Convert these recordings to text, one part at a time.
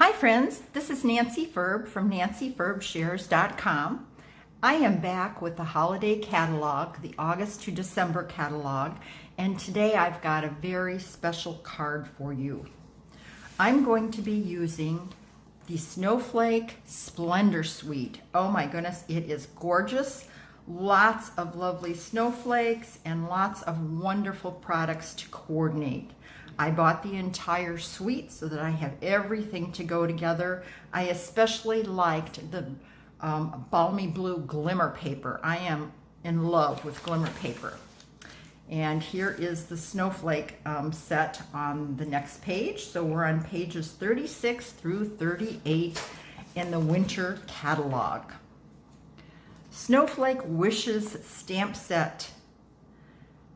Hi friends, this is Nancy Ferb from nancyferbshares.com. I am back with the holiday catalog, the August to December catalog, and today I've got a very special card for you. I'm going to be using the Snowflake Splendor Suite. Oh my goodness, it is gorgeous. Lots of lovely snowflakes and lots of wonderful products to coordinate. I bought the entire suite so that I have everything to go together. I especially liked the balmy blue glimmer paper. I am in love with glimmer paper. And here is the snowflake set on the next page. So we're on pages 36 through 38 in the winter catalog. Snowflake Wishes stamp set.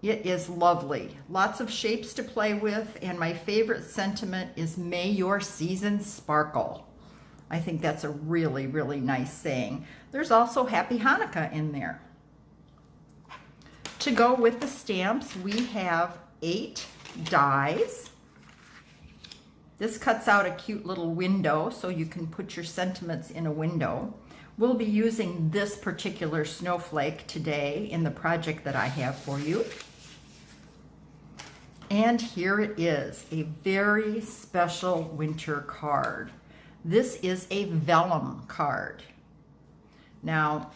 It is lovely. Lots of shapes to play with, and my favorite sentiment is "May your season sparkle." I think that's a really, really nice saying. There's also Happy Hanukkah in there. To go with the stamps, we have 8 dies. This cuts out a cute little window so you can put your sentiments in a window. We'll be using this particular snowflake today in the project that I have for you. And here it is, a very special winter card. This is a vellum card. Now,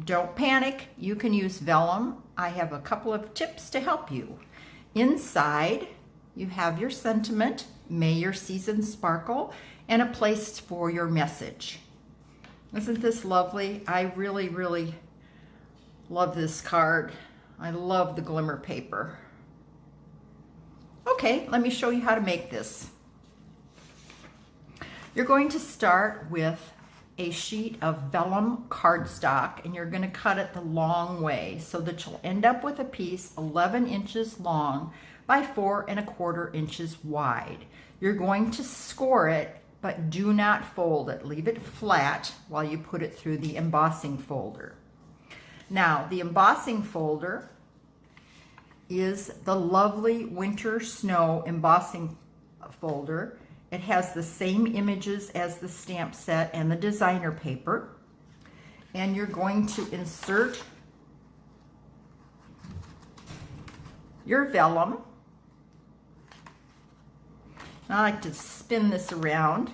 don't panic, you can use vellum. I have a couple of tips to help you. Inside, you have your sentiment, "May your season sparkle," and a place for your message. Isn't this lovely? I really, really love this card. I love the glimmer paper. Okay, let me show you how to make this. You're going to start with a sheet of vellum cardstock, and you're going to cut it the long way so that you'll end up with a piece 11 inches long by 4 1/4 inches wide. You're going to score it, but do not fold it. Leave it flat while you put it through the embossing folder. Now, the embossing folder is the lovely Winter Snow embossing folder. It has the same images as the stamp set and the designer paper. And you're going to insert your vellum. I like to spin this around.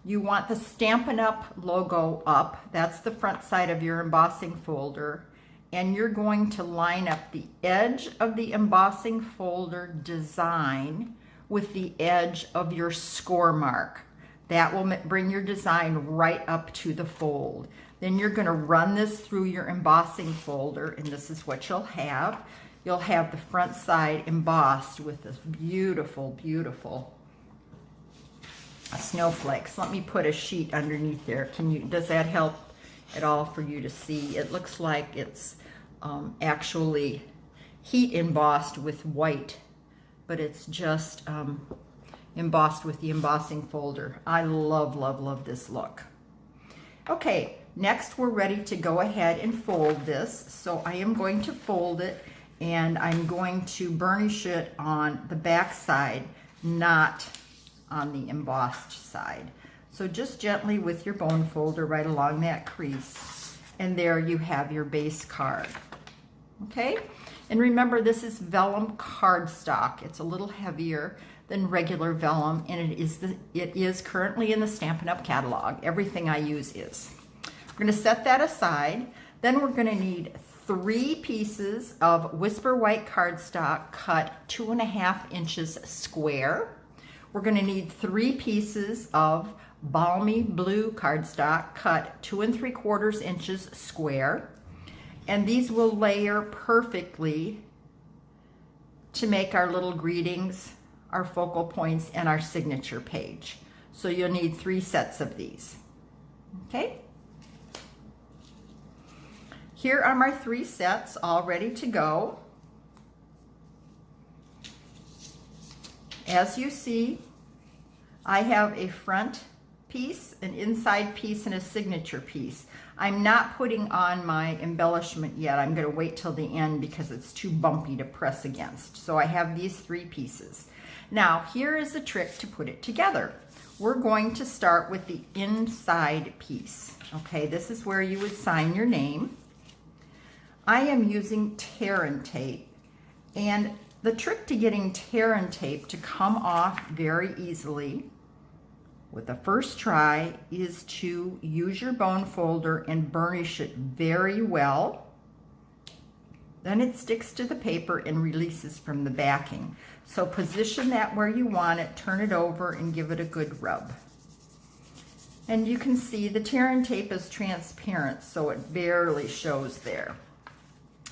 You want the Stampin Up logo up. That's the front side of your embossing folder. And you're going to line up the edge of the embossing folder design with the edge of your score mark. That will bring your design right up to the fold. Then you're going to run this through your embossing folder, and this is what you'll have. You'll have the front side embossed with this beautiful, beautiful snowflakes. Let me put a sheet underneath there. Does that help at all for you to see? It looks like it's actually heat embossed with white, but it's just embossed with the embossing folder. I love, love, love this look. Okay, next we're ready to go ahead and fold this. So I am going to fold it, and I'm going to burnish it on the back side, not on the embossed side. So just gently with your bone folder right along that crease, and there you have your base card. Okay, and remember, this is vellum cardstock. It's a little heavier than regular vellum, and it is currently in the Stampin' Up catalog. Everything I use is. We're going to set that aside. Then we're going to need 3 pieces of Whisper White cardstock cut 2 1/2 inches square. We're going to need 3 pieces of balmy blue cardstock cut 2 3/4 inches square. And these will layer perfectly to make our little greetings, our focal points, and our signature page. So you'll need 3 sets of these. Okay? Here are my 3 sets all ready to go. As you see, I have a front piece, an inside piece, and a signature piece. I'm not putting on my embellishment yet. I'm going to wait till the end because it's too bumpy to press against. So I have these 3 pieces. Now, here is a trick to put it together. We're going to start with the inside piece. Okay, this is where you would sign your name. I am using tear and tape, and the trick to getting tear and tape to come off very easily with the first try is to use your bone folder and burnish it very well. Then it sticks to the paper and releases from the backing. So position that where you want it, turn it over, and give it a good rub. And you can see the tear and tape is transparent, so it barely shows there.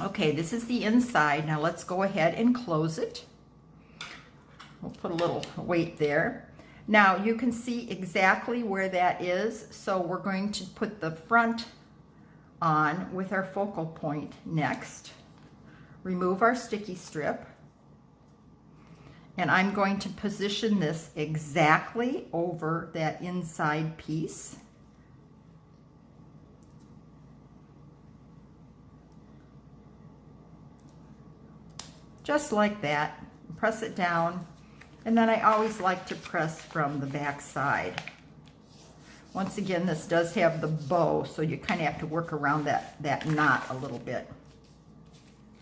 Okay, this is the inside. Now let's go ahead and close it. We'll put a little weight there. Now you can see exactly where that is, so we're going to put the front on with our focal point next. Remove our sticky strip, and I'm going to position this exactly over that inside piece. Just like that. Press it down. And then I always like to press from the back side. Once again, this does have the bow, so you kind of have to work around that knot a little bit.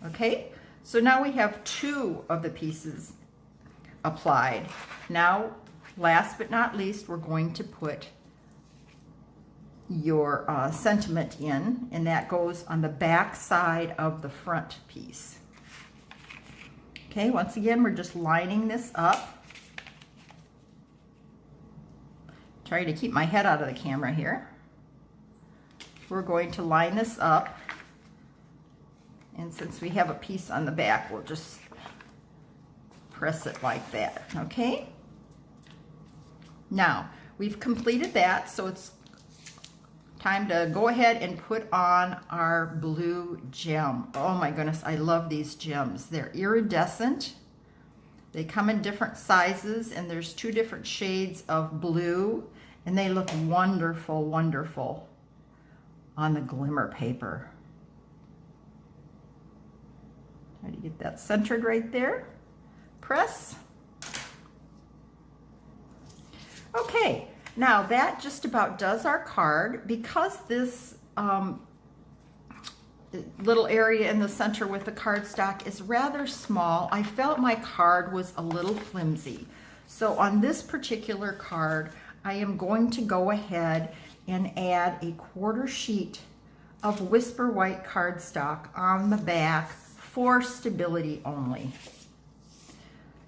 Okay, so now we have 2 of the pieces applied. Now, last but not least, we're going to put your sentiment in, and that goes on the back side of the front piece. Okay, once again, we're just lining this up. Try to keep my head out of the camera here. We're going to line this up. And since we have a piece on the back, we'll just press it like that, okay? Now, we've completed that, so it's time to go ahead and put on our blue gem. Oh my goodness, I love these gems. They're iridescent. They come in different sizes, and there's 2 different shades of blue, and they look wonderful, wonderful on the glimmer paper. Try to get that centered right there. Press. Okay. Now that just about does our card. Because this little area in the center with the cardstock is rather small, I felt my card was a little flimsy. So on this particular card, I am going to go ahead and add a 1/4 sheet of Whisper White cardstock on the back for stability only.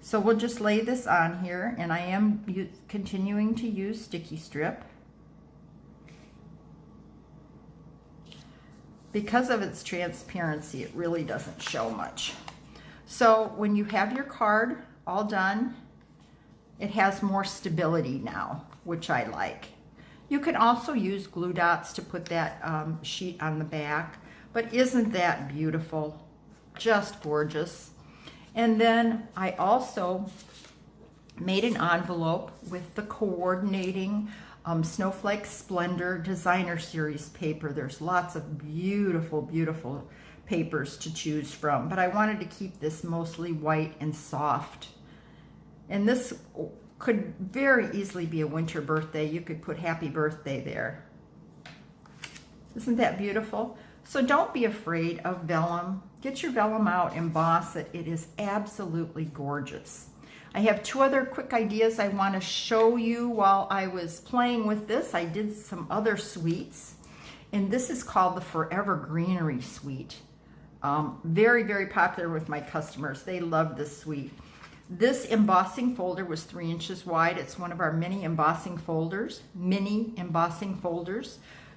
So we'll just lay this on here, and I am continuing to use sticky strip. Because of its transparency, it really doesn't show much. So when you have your card all done, it has more stability now, which I like. You can also use glue dots to put that sheet on the back, but isn't that beautiful? Just gorgeous. And then I also made an envelope with the coordinating Snowflake Splendor Designer Series paper. There's lots of beautiful, beautiful papers to choose from, but I wanted to keep this mostly white and soft. And this could very easily be a winter birthday. You could put happy birthday there. Isn't that beautiful? So don't be afraid of vellum. Get your vellum out, emboss it. It is absolutely gorgeous. I have 2 other quick ideas I want to show you while I was playing with this. I did some other suites, and this is called the Forever Greenery Suite. Very, very popular with my customers. They love this suite. This embossing folder was 3 inches wide. It's one of our mini embossing folders.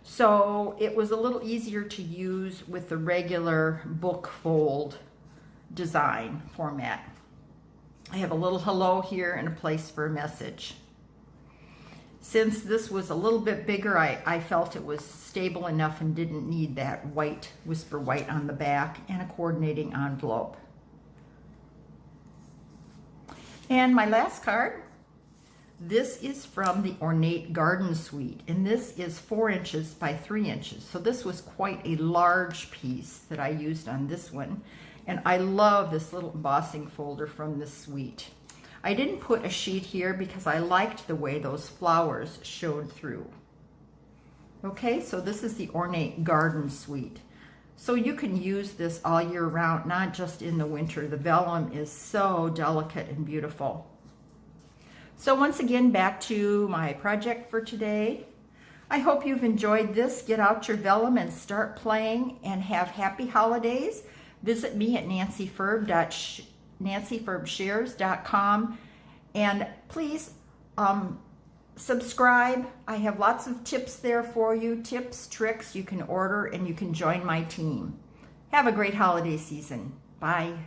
So it was a little easier to use with the regular book fold design format. I have a little hello here and a place for a message. Since this was a little bit bigger, I felt it was stable enough and didn't need that white, Whisper White on the back, and a coordinating envelope. And my last card, This is from the Ornate Garden Suite, and this is 4 inches by 3 inches. So this was quite a large piece that I used on this one. And I love this little embossing folder from this suite. I didn't put a sheet here because I liked the way those flowers showed through. Okay, so this is the Ornate Garden Suite. So you can use this all year round, not just in the winter. The vellum is so delicate and beautiful. So once again, back to my project for today. I hope you've enjoyed this. Get out your vellum and start playing, and have happy holidays. Visit me at nancyferbshares.com, and please subscribe. I have lots of tips there for you, tips, tricks you can order, and you can join my team. Have a great holiday season. Bye.